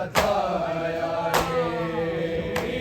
सताया रे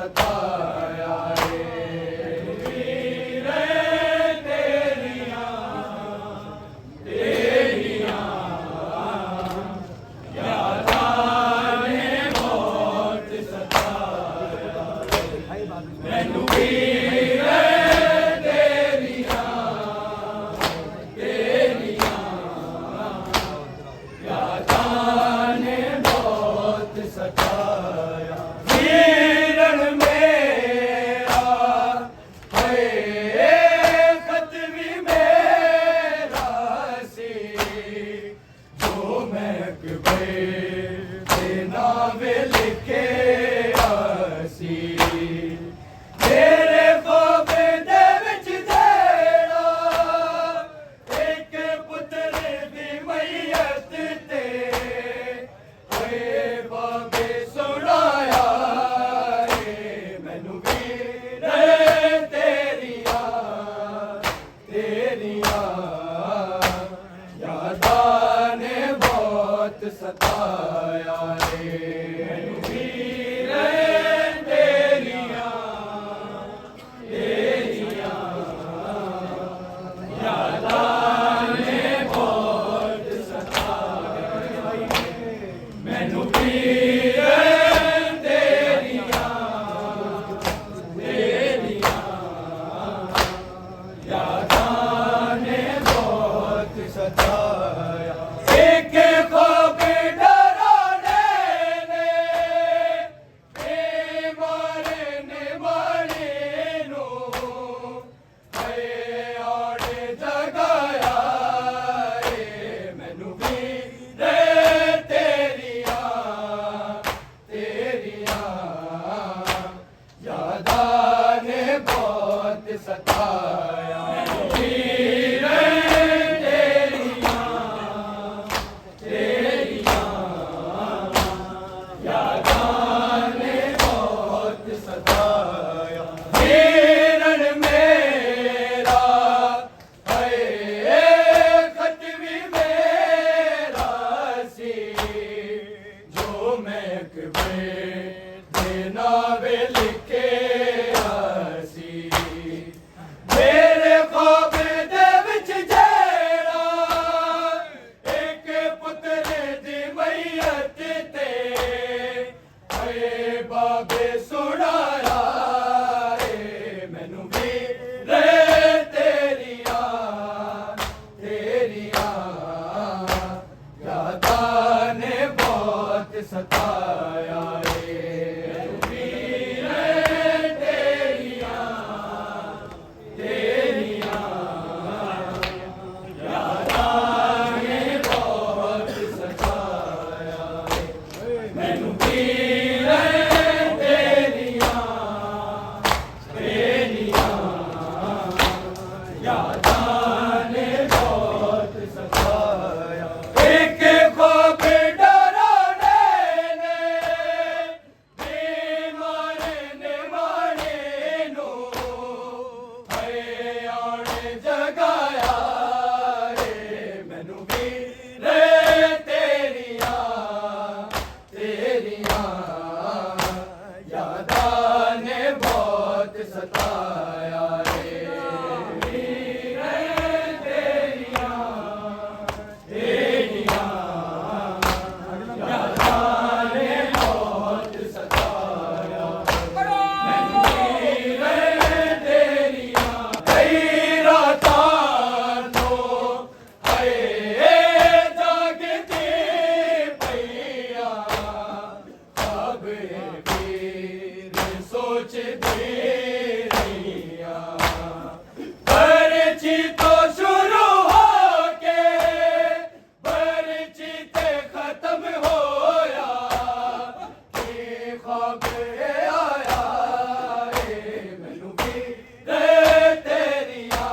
सताया रे तेरियां तेरियां यादां ने बहुत सताया मैनू भी सताया वीरन मेरा है खत भी मेरा सी जो महकबे ते नावे लिखे आसी मेरे ख्वाब दे विच जेड़ा एक पुत्र दी मैयत ते बाबे सुनाया रे मैनू वीर तेरियां तेरियां यादां ने बहुत सताया रे मैनू वीर तेरियां तेरियां यादां ने बहुत सताया मैनू वीर तेरियां तेरियां यादां ने बहुत सताया एक ख्वाब डराने ने मारने वाले नो है आड़े जगाया रे मैनू वीर यादां ने बहुत सताया वीर तेरियां तेरियां यादां ने बहुत सताया वीरन मेरा है खत भी मेरा सी जो महकबे नावे लिखे आसी मेरे ख्वाब दे विच जेड़ा एक पुत्र दी मैयत ते है बाबे सुनाया रे मैनू वीर तेरियां तेरियां यादां ने बहुत सताया मैनू वीर तेरियां तेरियां यादां ने बहुत सताया एक ख्वाब डराने ने मारने वाले नो है आड़े जगाया रे मैनू वीर तेरियां तेरियां यादां ने बहुत सताया रे वीर तेरियां तेरियां यादां ने बहुत सताया मैनू वीर तेरियां कई रातां तो है जागती पैया अब वीर सोचती रहिया बरची तो शुरू होके बरची ते खत्म होया कि ख्वाब आया रे मैनू वीर तेरियां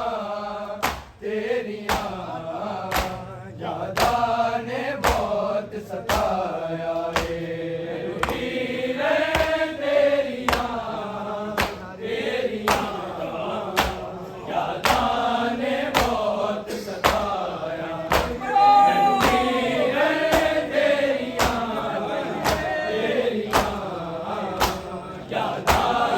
तेरियां यादां ने बहुत सताया रे वीर तेरियां तेरियां यादां ने बहुत सताया मैनू वीर तेरियां तेरियां यादां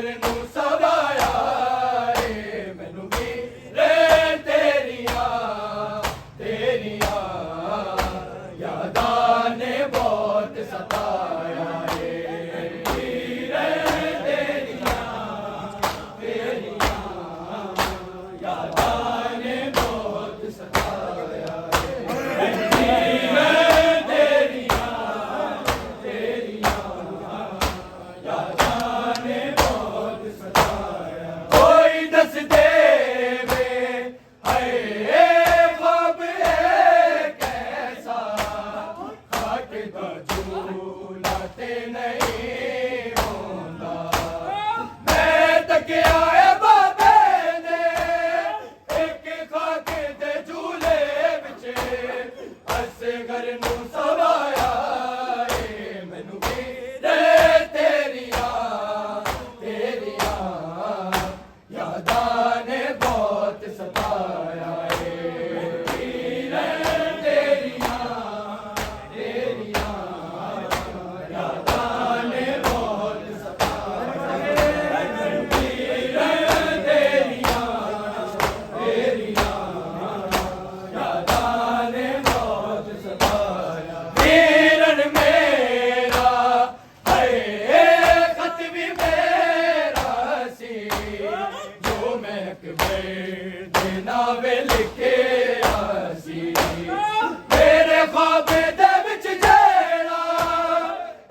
ਘਰ ਨੂੰ ਸਵਾਇਆ ਏ ਮੈਨੂੰ ਵੀਰੇ ਤੇਰੀਆਂ ਯਾਦਾਂ ਨੇ ਬਹੁਤ ਸਤਾਇਆ ਏ ਵੀਰੇ ਤੇਰੀਆਂ ਯਾਦਾਂ ਨੇ ਬਹੁਤ ਸਤਾਇਆ ਏ ਵੀਰੇ ਘਰ ਨੂੰ ਸਵਾਇਆ ਏ ਮੈਨੂੰ ਵੀਰੇ ਤੇਰੀਆਂ ਯਾਦਾਂ ਨੇ ਬਹੁਤ ਸਤਾਇਆ ਏ ਵੀਰੇ ਤੇਰੀਆਂ ਯਾਦਾਂ ਨੇ ਬਹੁਤ ਸਤਾਇਆ ਏ ਵੀਰੇ ਤੇਰੀਆਂ ਯਾਦਾਂ ਨੇ ਬਹੁਤ ਸਤਾਇਆ ਵੀਰਨ ਮੇਰਾ ਹਏ ਖਤ ਵੀ ਮੇਰਾ ਸੀ ਜੋ ਮੈਂ ਕਬੀਰ ਦੇ ਨਾਵੇ ਲਿਖਿਆ ਸੀ ਮੇਰੇ ख्वाब ਦੇ ਵਿੱਚ ਜਿਹੜਾ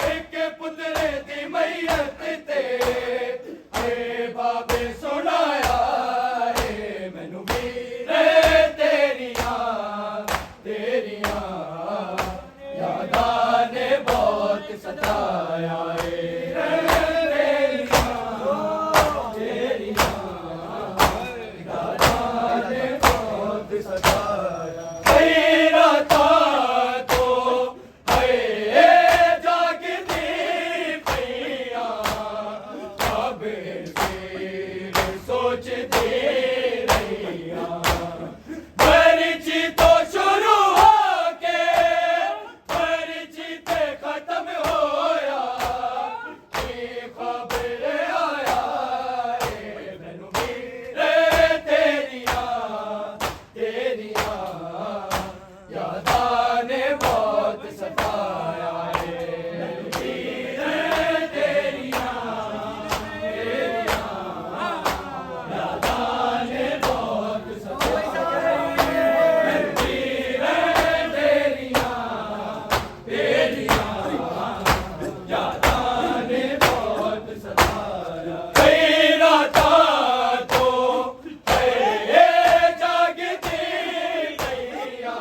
ਇੱਕ ਪੁੱਤਰੇ ਦੀ ਮਈਅਤ ਤੇ ਏ ਬਾਬੇ ਸੁਣਾਇਆ ਏ ਮੈਨੂੰ ਵੀਰੇ ਤੇਰੀਆਂ ਯਾਦਾਂ ਨੇ ਬਹੁਤ ਸਤਾਇਆ ਏ ਯਾਦਾਂ ਨੇ ਬਹੁਤ ਸਤਾਇਆ ਕਈ ਰਾਤਾਂ ਤੋਂ ਹਏ ਜਾਗਦੀ ਪਈਆਂ ਕਾਬੇ ਸਿਰ ਸੋਚਦੀ ਰਹੀਆਂ ਮਰਜੀ ਤੋਂ ਸ਼ੁਰੂ ਹੋ ਕੇ ਮਰਜੀ ਤੇ ਖਤਮ ਹੋਇਆ ਕੀ ख्वाब ਆਇਆ ਏ ਮੈਨੂੰ ਵੀਰੇ ਤੇਰੀਆਂ ਯਾਦਾਂ ਨੇ ਬਹੁਤ ਸਤਾਇਆ ਏ ਮੈਨੂੰ ਵੀਰੇ ਤੇਰੀਆਂ ਯਾਦਾਂ ਨੇ ਬਹੁਤ ਸਤਾਇਆ ਮੈਨੂੰ ਵੀਰੇ ਤੇਰੀਆਂ ਯਾਦਾਂ ਨੇ ਬਹੁਤ ਸਤਾਇਆ ਕਈ ਰਾਤਾਂ ਤੋਂ ਹਏ ਜਾਗਦੀ ਪਈਆਂ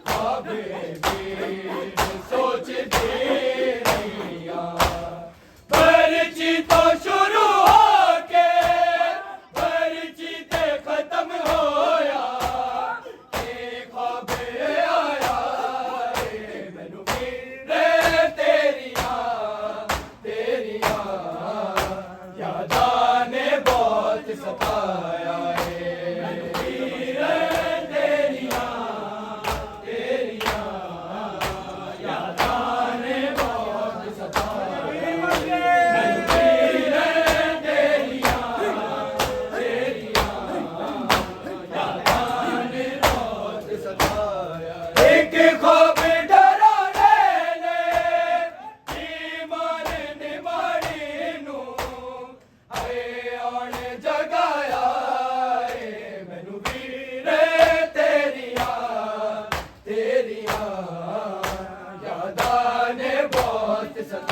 ਕਾਬੇ ਵੀਰ ਸੋਚਦੀ ਰਹੀਆਂ ਮਰਜੀ ਤੋਂ ਸ਼ੁਰੂ ਹੋ ਕੇ ਮਰਜੀ ਤੇ ਖਤਮ ਹੋਇਆ ਕੀ ख्वाब ਆਇਆ ਏ ਮੈਨੂੰ ਵੀਰੇ ਤੇਰੀਆਂ ਯਾਦਾਂ ਨੇ ਬਹੁਤ ਸਤਾਇਆ ਏ ਮੈਨੂੰ ਵੀਰੇ ਤੇਰੀਆਂ ਯਾਦਾਂ ਨੇ ਬਹੁਤ ਸਤਾਇਆ ਏ ਮੈਨੂੰ ਵੀਰੇ ਤੇਰੀਆਂ ਯਾਦਾਂ ਨੇ ਬਹੁਤ ਸਤਾਇਆ ਇੱਕ ख्वाब ਡਰਾਉਣੇ ਨੇ ਈਮਾਨ ਨਿਮਾਣੀ ਨੂੰ ਹਏ ਆਉਣ ਜਗਾਇਆ ਏ ਮੈਨੂੰ ਵੀਰੇ ਤੇਰੀਆਂ ਯਾਦਾਂ ਨੇ ਬਹੁਤ ਸਤਾਇਆ